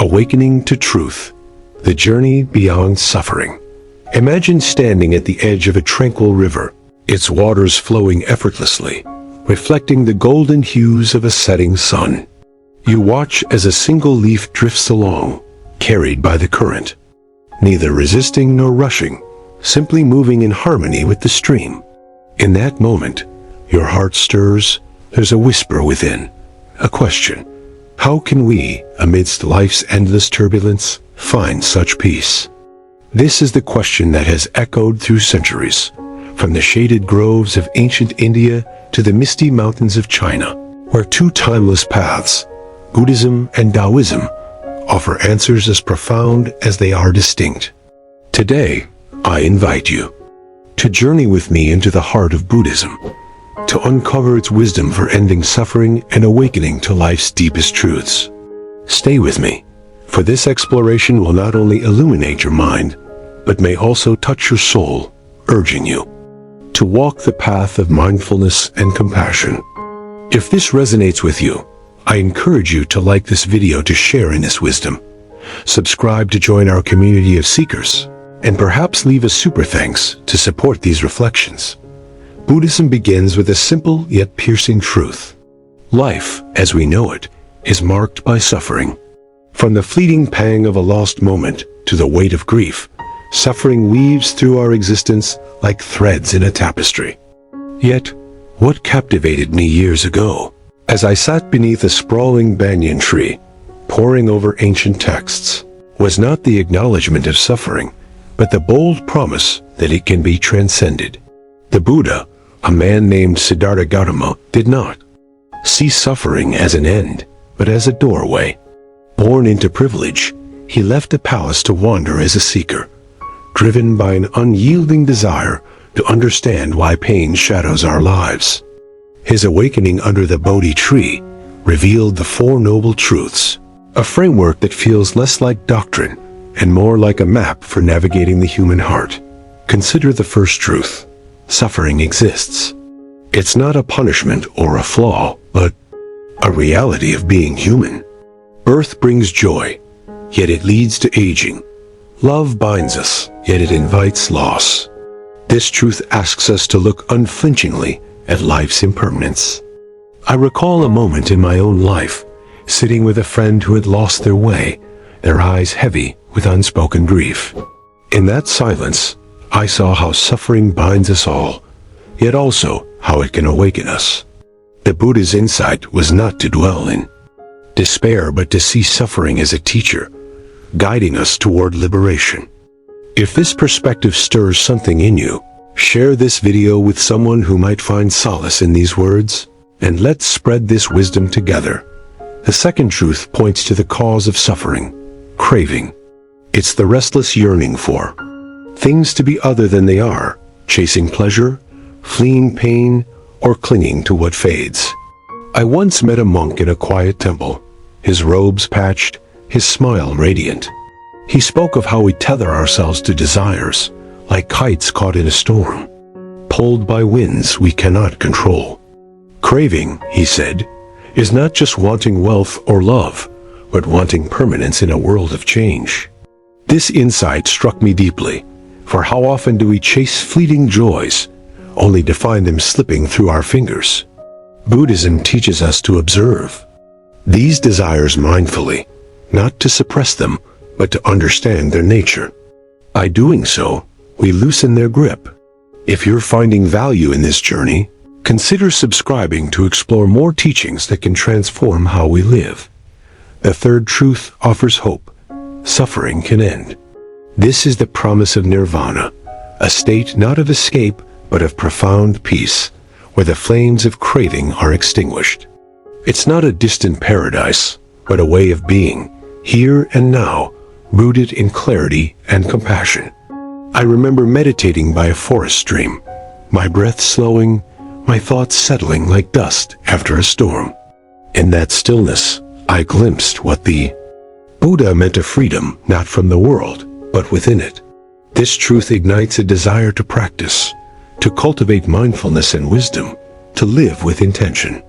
Awakening to Truth, the journey beyond suffering. Imagine standing at the edge of a tranquil river, its waters flowing effortlessly, reflecting the golden hues of a setting sun. You watch as a single leaf drifts along, carried by the current, neither resisting nor rushing, simply moving in harmony with the stream. In that moment, your heart stirs, there's a whisper within, a question. How can we, amidst life's endless turbulence, find such peace? This is the question that has echoed through centuries, from the shaded groves of ancient India to the misty mountains of China, where two timeless paths, Buddhism and Taoism, offer answers as profound as they are distinct. Today, I invite you to journey with me into the heart of Buddhism, to uncover its wisdom for ending suffering and awakening to life's deepest truths. Stay with me, for this exploration will not only illuminate your mind, but may also touch your soul, urging you to walk the path of mindfulness and compassion. If this resonates with you, I encourage you to like this video to share in this wisdom, subscribe to join our community of seekers, and perhaps leave a super thanks to support these reflections. Buddhism begins with a simple yet piercing truth. Life, as we know it, is marked by suffering. From the fleeting pang of a lost moment to the weight of grief, suffering weaves through our existence like threads in a tapestry. Yet, what captivated me years ago, as I sat beneath a sprawling banyan tree, poring over ancient texts, was not the acknowledgement of suffering, but the bold promise that it can be transcended. The Buddha, a man named Siddhartha Gautama, did not see suffering as an end, but as a doorway. Born into privilege, he left the palace to wander as a seeker, driven by an unyielding desire to understand why pain shadows our lives. His awakening under the Bodhi tree revealed the Four Noble Truths, a framework that feels less like doctrine and more like a map for navigating the human heart. Consider the first truth. Suffering exists. It's not a punishment or a flaw, but a reality of being human. Birth brings joy, yet it leads to aging. Love binds us, yet it invites loss. This truth asks us to look unflinchingly at life's impermanence. I recall a moment in my own life, sitting with a friend who had lost their way, their eyes heavy with unspoken grief. In that silence, I saw how suffering binds us all, yet also how it can awaken us. The Buddha's insight was not to dwell in despair, but to see suffering as a teacher, guiding us toward liberation. If this perspective stirs something in you, share this video with someone who might find solace in these words, and let's spread this wisdom together. The second truth points to the cause of suffering, craving. It's the restless yearning for things to be other than they are, chasing pleasure, fleeing pain, or clinging to what fades. I once met a monk in a quiet temple, his robes patched, his smile radiant. He spoke of how we tether ourselves to desires, like kites caught in a storm, pulled by winds we cannot control. Craving, he said, is not just wanting wealth or love, but wanting permanence in a world of change. This insight struck me deeply, for how often do we chase fleeting joys, only to find them slipping through our fingers? Buddhism teaches us to observe these desires mindfully, not to suppress them, but to understand their nature. By doing so, we loosen their grip. If you're finding value in this journey, consider subscribing to explore more teachings that can transform how we live. The third truth offers hope. Suffering can end. This is the promise of nirvana, a state not of escape, but of profound peace, where the flames of craving are extinguished. It's not a distant paradise, but a way of being, here and now, rooted in clarity and compassion. I remember meditating by a forest stream, my breath slowing, my thoughts settling like dust after a storm. In that stillness, I glimpsed what the Buddha meant to freedom, not from the world, but within it. This truth ignites a desire to practice, to cultivate mindfulness and wisdom, to live with intention.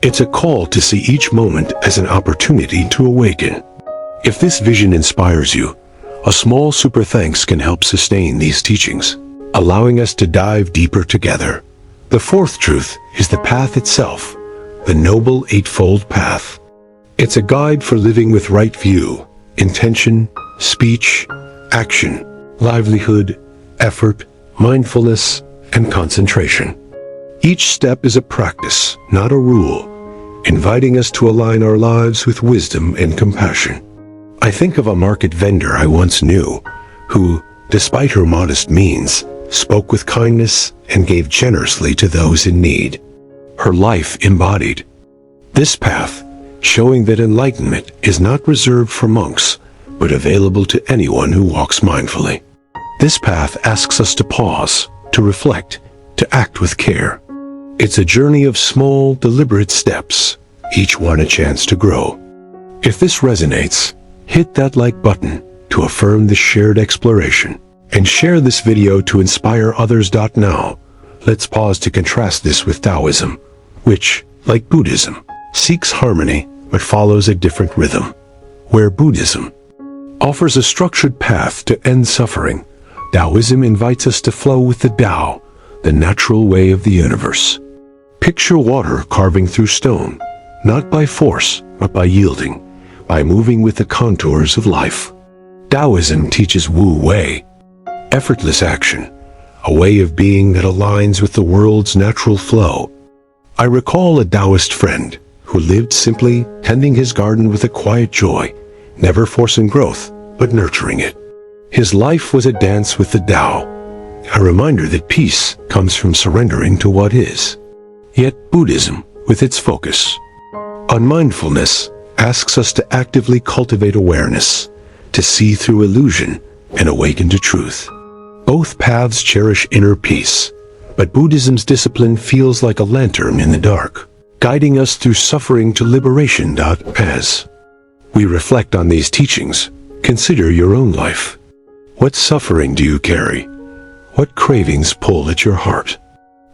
It's a call to see each moment as an opportunity to awaken. If this vision inspires you, a small super thanks can help sustain these teachings, allowing us to dive deeper together. The fourth truth is the path itself, the Noble Eightfold Path. It's a guide for living with right view, intention, speech, action, livelihood, effort, mindfulness, and concentration. Each step is a practice, not a rule, inviting us to align our lives with wisdom and compassion. I think of a market vendor I once knew, who, despite her modest means, spoke with kindness and gave generously to those in need. Her life embodied this path, showing that enlightenment is not reserved for monks, but available to anyone who walks mindfully. This path asks us to pause, to reflect, to act with care. It's a journey of small, deliberate steps, each one a chance to grow. If this resonates, hit that like button to affirm this shared exploration, and share this video to inspire others. Now, let's pause to contrast this with Taoism, which, like Buddhism, seeks harmony but follows a different rhythm. Where Buddhism offers a structured path to end suffering, Taoism invites us to flow with the Tao, the natural way of the universe. Picture water carving through stone, not by force, but by yielding, by moving with the contours of life. Taoism teaches Wu Wei, effortless action, a way of being that aligns with the world's natural flow. I recall a Taoist friend who lived simply, tending his garden with a quiet joy, never forcing growth, but nurturing it. His life was a dance with the Tao, a reminder that peace comes from surrendering to what is. Yet Buddhism, with its focus on mindfulness, asks us to actively cultivate awareness, to see through illusion and awaken to truth. Both paths cherish inner peace, but Buddhism's discipline feels like a lantern in the dark, guiding us through suffering to liberation. As we reflect on these teachings, consider your own life. What suffering do you carry? What cravings pull at your heart?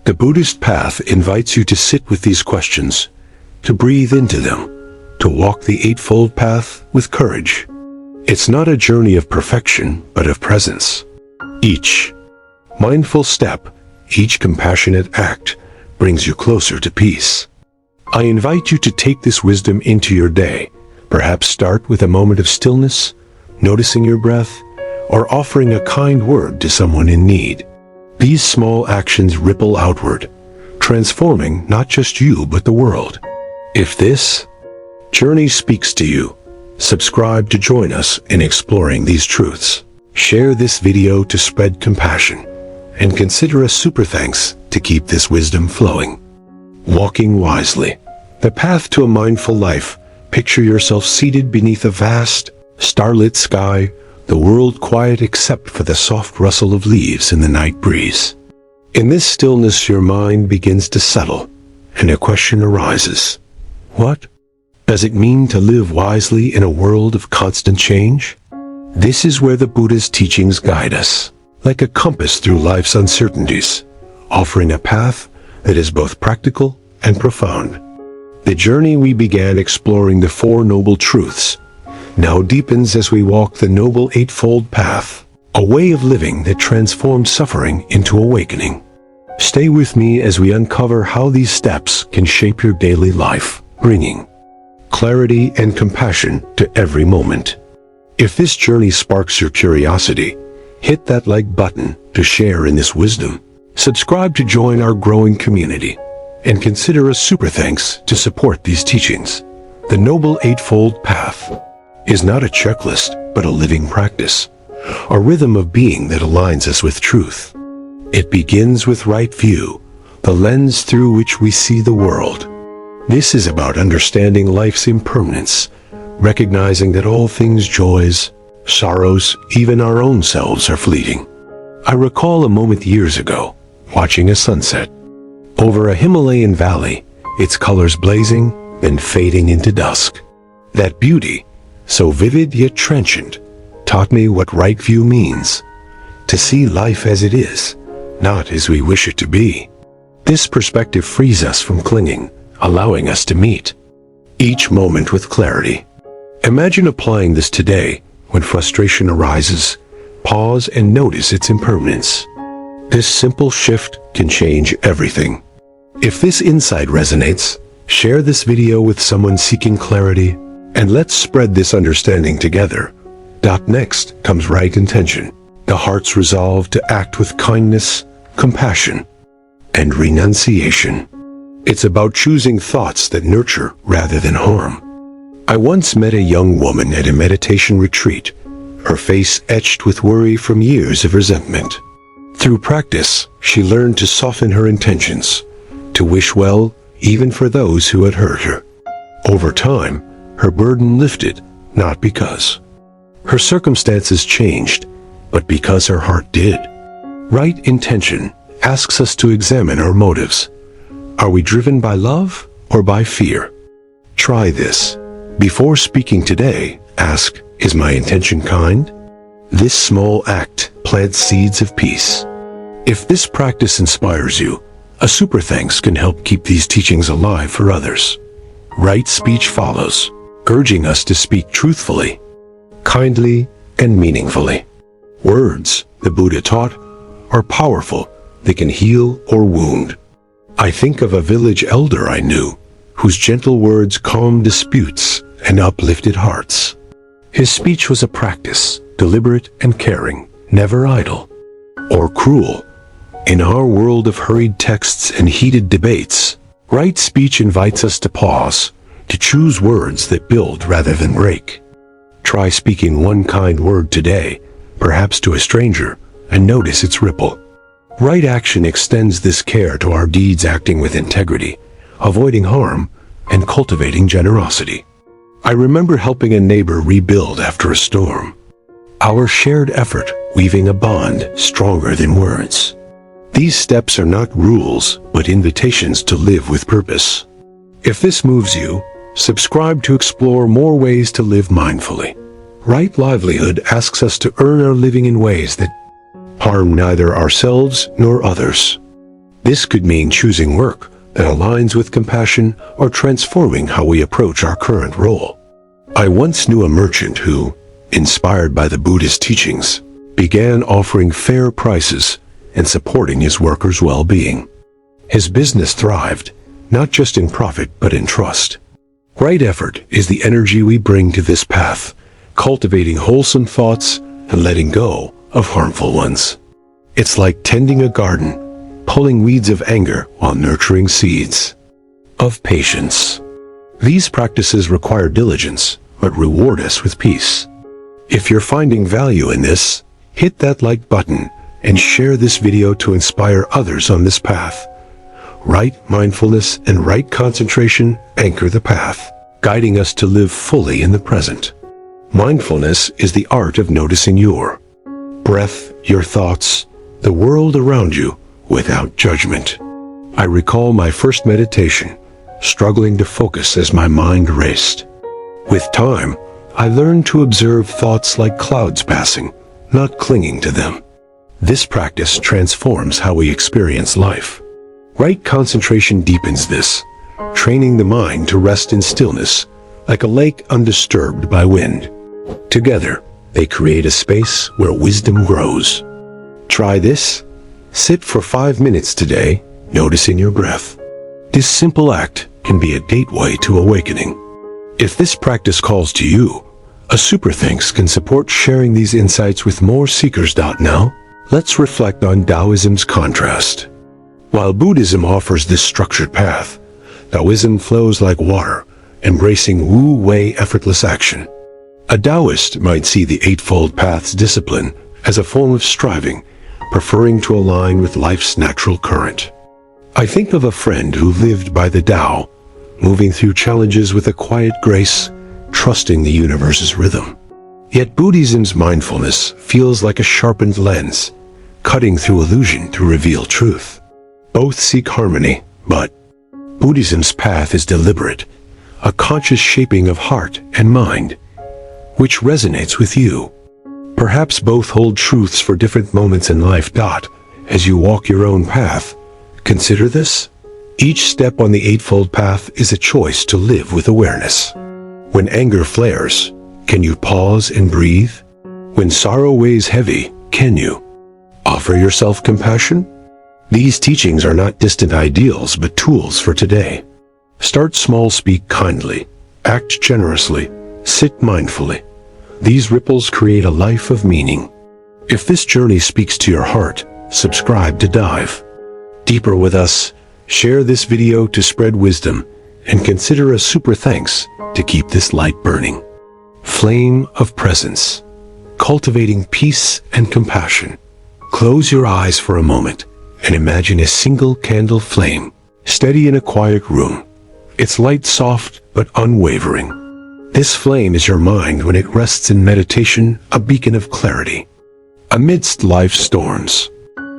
The Buddhist path invites you to sit with these questions, to breathe into them, to walk the Eightfold Path with courage. It's not a journey of perfection, but of presence. Each mindful step, each compassionate act, brings you closer to peace. I invite you to take this wisdom into your day. Perhaps start with a moment of stillness, noticing your breath, or offering a kind word to someone in need. These small actions ripple outward, transforming not just you but the world. If this journey speaks to you, subscribe to join us in exploring these truths. Share this video to spread compassion, and consider a super thanks to keep this wisdom flowing. Walking wisely. The path to a mindful life. Picture yourself seated beneath a vast, starlit sky, the world quiet except for the soft rustle of leaves in the night breeze. In this stillness your mind begins to settle, and a question arises. What does it mean to live wisely in a world of constant change? This is where the Buddha's teachings guide us, like a compass through life's uncertainties, offering a path that is both practical and profound. The journey we began exploring the Four Noble Truths now deepens as we walk the Noble Eightfold Path, a way of living that transforms suffering into awakening. Stay with me as we uncover how these steps can shape your daily life, bringing clarity and compassion to every moment. If this journey sparks your curiosity, hit that like button to share in this wisdom. Subscribe to join our growing community, and consider a super thanks to support these teachings. The Noble Eightfold Path is not a checklist, but a living practice, a rhythm of being that aligns us with truth. It begins with right view, the lens through which we see the world. This is about understanding life's impermanence, recognizing that all things, joys, sorrows, even our own selves are fleeting. I recall a moment years ago, watching a sunset over a Himalayan valley, its colors blazing, then fading into dusk. That beauty, so vivid yet transient, taught me what right view means: to see life as it is, not as we wish it to be. This perspective frees us from clinging, allowing us to meet each moment with clarity. Imagine applying this today when frustration arises. Pause and notice its impermanence. This simple shift can change everything. If this insight resonates, share this video with someone seeking clarity, and let's spread this understanding together. Next comes right intention, the heart's resolve to act with kindness, compassion, and renunciation. It's about choosing thoughts that nurture rather than harm. I once met a young woman at a meditation retreat, her face etched with worry from years of resentment. Through practice, she learned to soften her intentions, to wish well even for those who had hurt her. Over time, her burden lifted, not because her circumstances changed, but because her heart did. Right intention asks us to examine our motives. Are we driven by love or by fear? Try this. Before speaking today, ask, is my intention kind? This small act plants seeds of peace. If this practice inspires you, a super thanks can help keep these teachings alive for others. Right speech follows, urging us to speak truthfully, kindly, and meaningfully. Words, the Buddha taught, are powerful. They can heal or wound. I think of a village elder I knew, whose gentle words calmed disputes and uplifted hearts. His speech was a practice, deliberate and caring, never idle or cruel. In our world of hurried texts and heated debates, right speech invites us to pause, to choose words that build rather than break. Try speaking one kind word today, perhaps to a stranger, and notice its ripple. Right action extends this care to our deeds, acting with integrity, avoiding harm, and cultivating generosity. I remember helping a neighbor rebuild after a storm. Our shared effort weaving a bond stronger than words. These steps are not rules, but invitations to live with purpose. If this moves you, subscribe to explore more ways to live mindfully. Right livelihood asks us to earn our living in ways that harm neither ourselves nor others. This could mean choosing work that aligns with compassion or transforming how we approach our current role. I once knew a merchant who, inspired by the Buddhist teachings, began offering fair prices and supporting his workers' well-being. His business thrived, not just in profit but in trust. Right effort is the energy we bring to this path, cultivating wholesome thoughts and letting go of harmful ones. It's like tending a garden, pulling weeds of anger while nurturing seeds of patience. These practices require diligence, but reward us with peace. If you're finding value in this, hit that like button and share this video to inspire others on this path. Right mindfulness and right concentration anchor the path, guiding us to live fully in the present. Mindfulness is the art of noticing your breath, your thoughts, the world around you without judgment. I recall my first meditation, struggling to focus as my mind raced. With time, I learned to observe thoughts like clouds passing, not clinging to them. This practice transforms how we experience life. Right concentration deepens this, training the mind to rest in stillness, like a lake undisturbed by wind. Together, they create a space where wisdom grows. Try this. Sit for 5 minutes today, noticing your breath. This simple act can be a gateway to awakening. If this practice calls to you, a super thanks can support sharing these insights with more seekers. Now, let's reflect on Taoism's contrast. While Buddhism offers this structured path, Taoism flows like water, embracing wu-wei effortless action. A Taoist might see the Eightfold Path's discipline as a form of striving, preferring to align with life's natural current. I think of a friend who lived by the Tao, moving through challenges with a quiet grace, trusting the universe's rhythm. Yet Buddhism's mindfulness feels like a sharpened lens, cutting through illusion to reveal truth. Both seek harmony, but Buddhism's path is deliberate, a conscious shaping of heart and mind. Which resonates with you? Perhaps both hold truths for different moments in life. As you walk your own path, consider this. Each step on the Eightfold Path is a choice to live with awareness. When anger flares, can you pause and breathe? When sorrow weighs heavy, can you offer yourself compassion? These teachings are not distant ideals, but tools for today. Start small, speak kindly, act generously, sit mindfully. These ripples create a life of meaning. If this journey speaks to your heart, subscribe to dive deeper with us, share this video to spread wisdom, and consider a super thanks to keep this light burning. Flame of presence, cultivating peace and compassion. Close your eyes for a moment and imagine a single candle flame, steady in a quiet room. Its light soft but unwavering. This flame is your mind when it rests in meditation, a beacon of clarity. Amidst life's storms,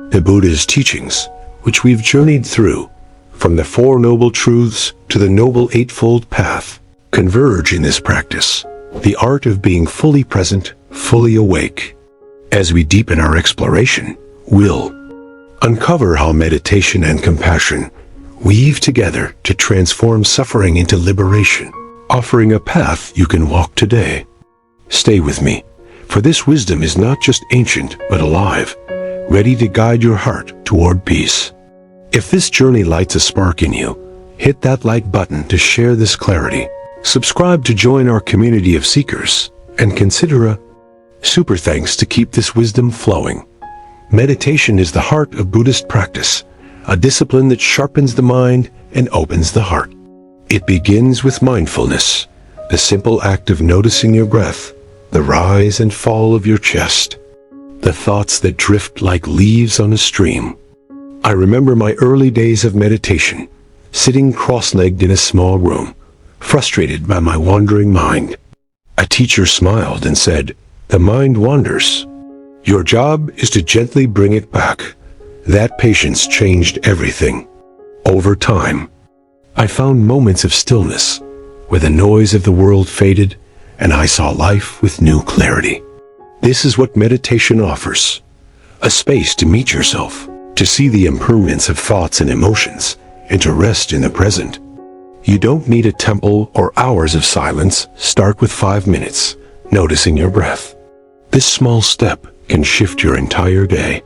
the Buddha's teachings, which we've journeyed through, from the Four Noble Truths to the Noble Eightfold Path, converge in this practice, the art of being fully present, fully awake. As we deepen our exploration, we'll uncover how meditation and compassion weave together to transform suffering into liberation, offering a path you can walk today. Stay with me, for this wisdom is not just ancient but alive, ready to guide your heart toward peace. If this journey lights a spark in you, hit that like button to share this clarity. Subscribe to join our community of seekers, and consider a super thanks to keep this wisdom flowing. Meditation is the heart of Buddhist practice, a discipline that sharpens the mind and opens the heart. It begins with mindfulness, the simple act of noticing your breath, the rise and fall of your chest, the thoughts that drift like leaves on a stream. I remember my early days of meditation, sitting cross-legged in a small room, frustrated by my wandering mind. A teacher smiled and said, "The mind wanders. Your job is to gently bring it back." That patience changed everything. Over time, I found moments of stillness, where the noise of the world faded, and I saw life with new clarity. This is what meditation offers: a space to meet yourself, to see the impermanence of thoughts and emotions, and to rest in the present. You don't need a temple or hours of silence. Start with 5 minutes, noticing your breath. This small step can shift your entire day.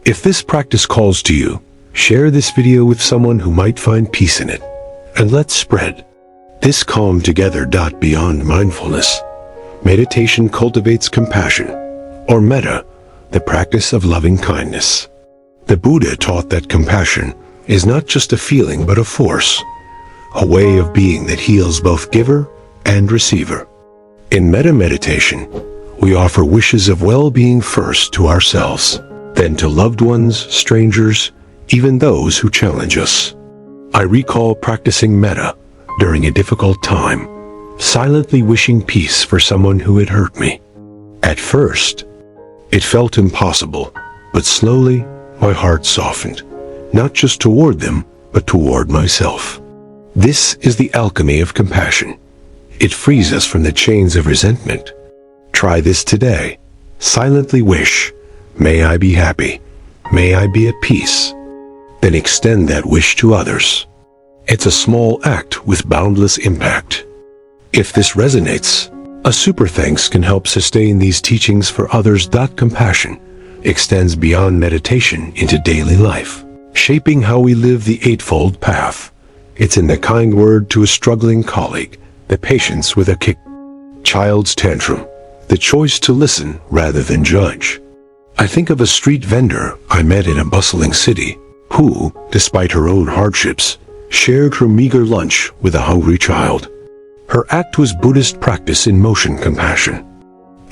If this practice calls to you, share this video with someone who might find peace in it, and let's spread this calm together. Beyond mindfulness, meditation cultivates compassion, or metta, the practice of loving kindness. The Buddha taught that compassion is not just a feeling but a force, a way of being that heals both giver and receiver. In metta meditation, we offer wishes of well-being first to ourselves, then to loved ones, strangers, even those who challenge us. I recall practicing metta during a difficult time, silently wishing peace for someone who had hurt me. At first, it felt impossible, but slowly my heart softened, not just toward them, but toward myself. This is the alchemy of compassion. It frees us from the chains of resentment. Try this today. Silently wish, "May I be happy. May I be at peace." Then extend that wish to others. It's a small act with boundless impact. If this resonates, a super thanks can help sustain these teachings for others. Compassion extends beyond meditation into daily life, shaping how we live the Eightfold Path. It's in the kind word to a struggling colleague, the patience with a child's tantrum, the choice to listen rather than judge. I think of a street vendor I met in a bustling city, who, despite her own hardships, shared her meager lunch with a hungry child. Her act was Buddhist practice in motion compassion,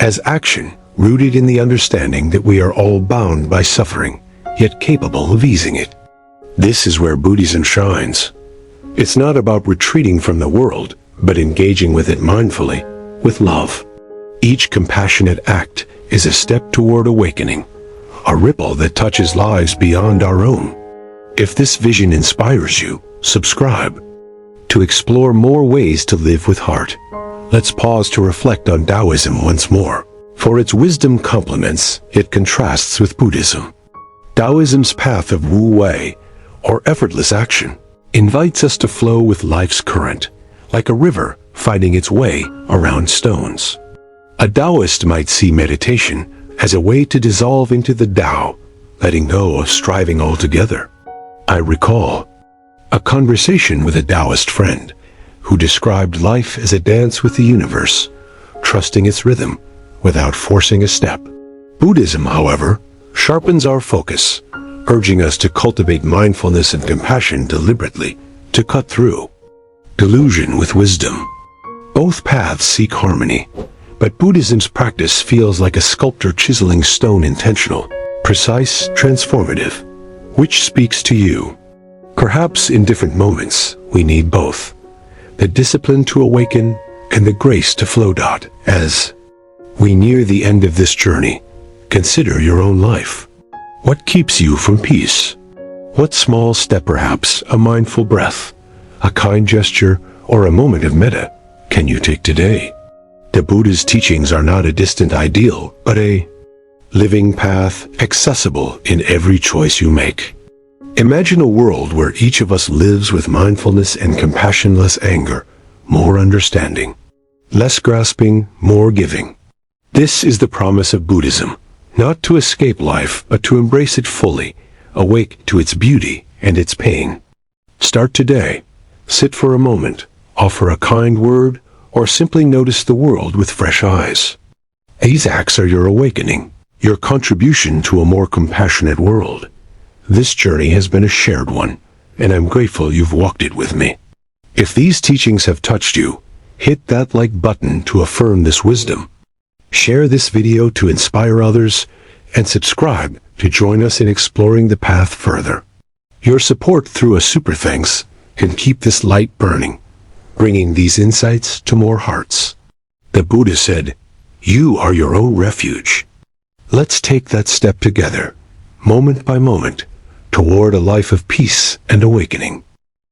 as action rooted in the understanding that we are all bound by suffering, yet capable of easing it. This is where Buddhism shines. It's not about retreating from the world, but engaging with it mindfully, with love. Each compassionate act is a step toward awakening, a ripple that touches lives beyond our own. If this vision inspires you, subscribe. To explore more ways to live with heart, let's pause to reflect on Taoism once more. For its wisdom complements, it contrasts with Buddhism. Taoism's path of Wu Wei, or effortless action, invites us to flow with life's current, like a river finding its way around stones. A Taoist might see meditation as a way to dissolve into the Tao, letting go of striving altogether. I recall a conversation with a Taoist friend who described life as a dance with the universe, trusting its rhythm without forcing a step. Buddhism, however, sharpens our focus, urging us to cultivate mindfulness and compassion deliberately to cut through delusion with wisdom. Both paths seek harmony, but Buddhism's practice feels like a sculptor chiseling stone, intentional, precise, transformative. Which speaks to you? Perhaps in different moments, we need both. The discipline to awaken and the grace to flow. As we near the end of this journey, consider your own life. What keeps you from peace? What small step, perhaps a mindful breath, a kind gesture, or a moment of metta, can you take today? The Buddha's teachings are not a distant ideal, but a living path accessible in every choice you make. Imagine a world where each of us lives with mindfulness and compassion, less anger, more understanding, less grasping, more giving. This is the promise of Buddhism, not to escape life, but to embrace it fully, awake to its beauty and its pain. Start today. Sit for a moment, offer a kind word, or simply notice the world with fresh eyes. These acts are your awakening, your contribution to a more compassionate world. This journey has been a shared one, and I'm grateful you've walked it with me. If these teachings have touched you, hit that like button to affirm this wisdom. Share this video to inspire others, and subscribe to join us in exploring the path further. Your support through a super thanks can keep this light burning, bringing these insights to more hearts. The Buddha said, "You are your own refuge." Let's take that step together, moment by moment, toward a life of peace and awakening.